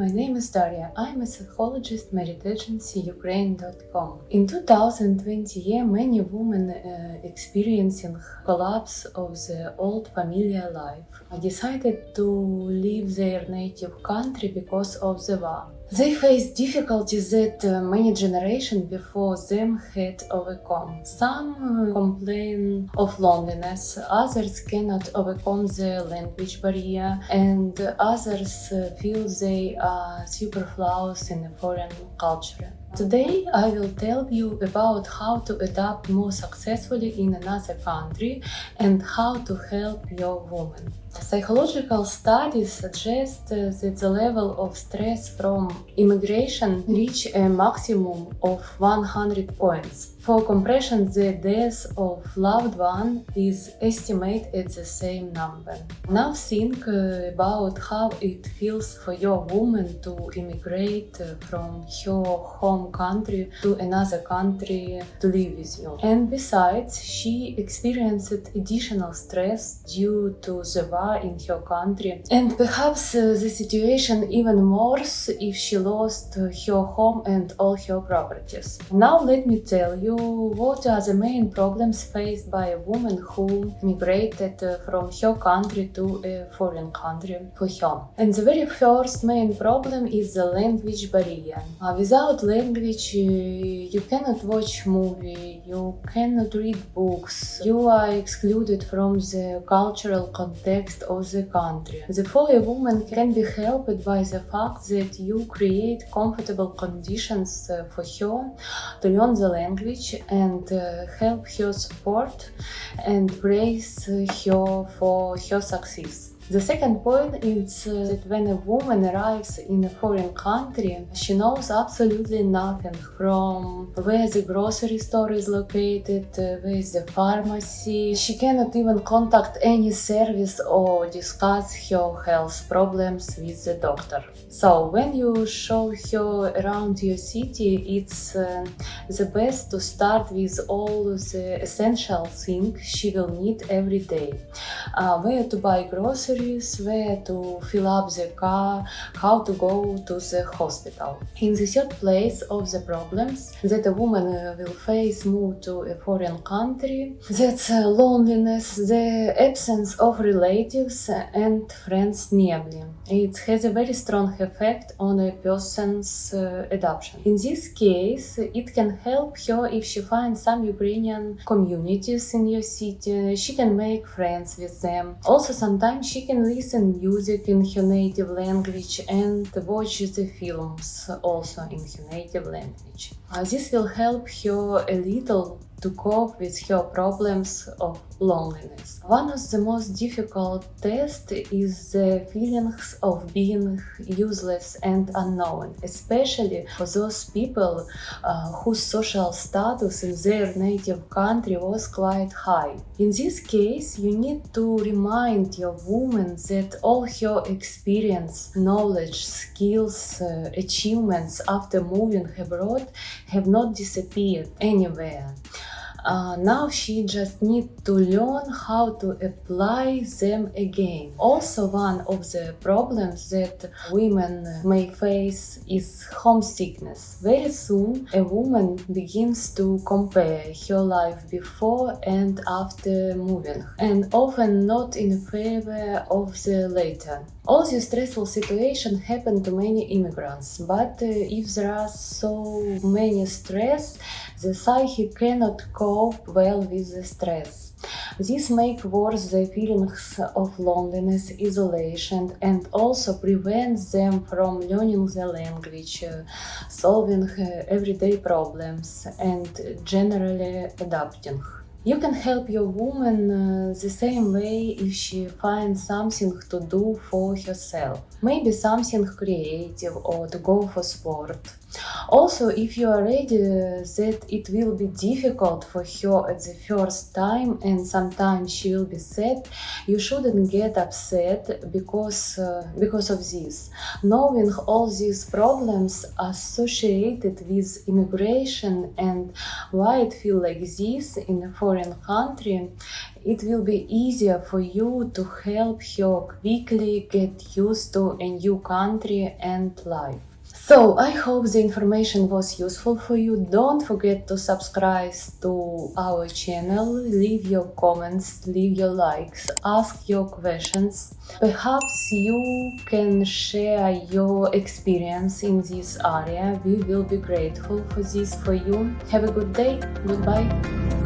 my name is Daria. I'm a psychologist, married agency Ukreine.com. In 2020, many women experiencing collapse of the old familiar life decided to leave their native country because of the war. They face difficulties that many generations before them had overcome. Some complain of loneliness, others cannot overcome the language barrier, and others feel they are superfluous in a foreign culture. Today I will tell you about how to adapt more successfully in another country and how to help your woman. Psychological studies suggest that the level of stress from immigration reach a maximum of 100 points. For compression, the death of loved one is estimated at the same number. Now think about how it feels for your woman to immigrate from her home country to another country to live with you. And besides, she experienced additional stress due to the war in her country. And perhaps the situation even worse if she lost her home and all her properties. Now let me tell you what are the main problems faced by a woman who migrated from her country to a foreign country for her. And the very first main problem is the language barrier. Without language, you cannot watch movie, you cannot read books, you are excluded from the cultural context of the country. Therefore, a woman can be helped by the fact that you create comfortable conditions for her to learn the language and help her support and praise her for her success. The second point is that when a woman arrives in a foreign country, she knows absolutely nothing from where the grocery store is located, where is the pharmacy. She cannot even contact any service or discuss her health problems with the doctor. So when you show her around your city, it's the best to start with all the essential things she will need every day. Where to buy groceries, where to fill up the car, how to go to the hospital. In the third place of the problems that a woman will face move to a foreign country, that's loneliness, the absence of relatives and friends nearby. It has a very strong effect on a person's adoption. In this case, it can help her if she finds some Ukrainian communities in your city. She can make friends with them. Also, sometimes she can listen music in her native language and watch the films also in her native language. This will help her a little to cope with her problems of loneliness. One of the most difficult tests is the feelings of being useless and unknown, especially for those people whose social status in their native country was quite high. In this case, you need to remind your woman that all her experience, knowledge, skills, achievements after moving abroad have not disappeared anywhere. Now she just needs to learn how to apply them again. Also, one of the problems that women may face is homesickness. Very soon, a woman begins to compare her life before and after moving, and often not in favor of the latter. All these stressful situations happen to many immigrants, but if there are so many stress, the psyche cannot cope well with the stress. This makes worse the feelings of loneliness, isolation, and also prevents them from learning the language, solving everyday problems, and generally adapting. You can help your woman the same way if she finds something to do for herself. Maybe something creative or to go for sport. Also, if you are ready that it will be difficult for her at the first time and sometimes she will be sad, you shouldn't get upset because of this. Knowing all these problems associated with immigration and why it feels like this in a foreign country, it will be easier for you to help her quickly get used to a new country and life. So I hope the information was useful for you. Don't forget to subscribe to our channel, leave your comments, leave your likes, ask your questions. Perhaps you can share your experience in this area. We will be grateful for this for you. Have a good day. Goodbye.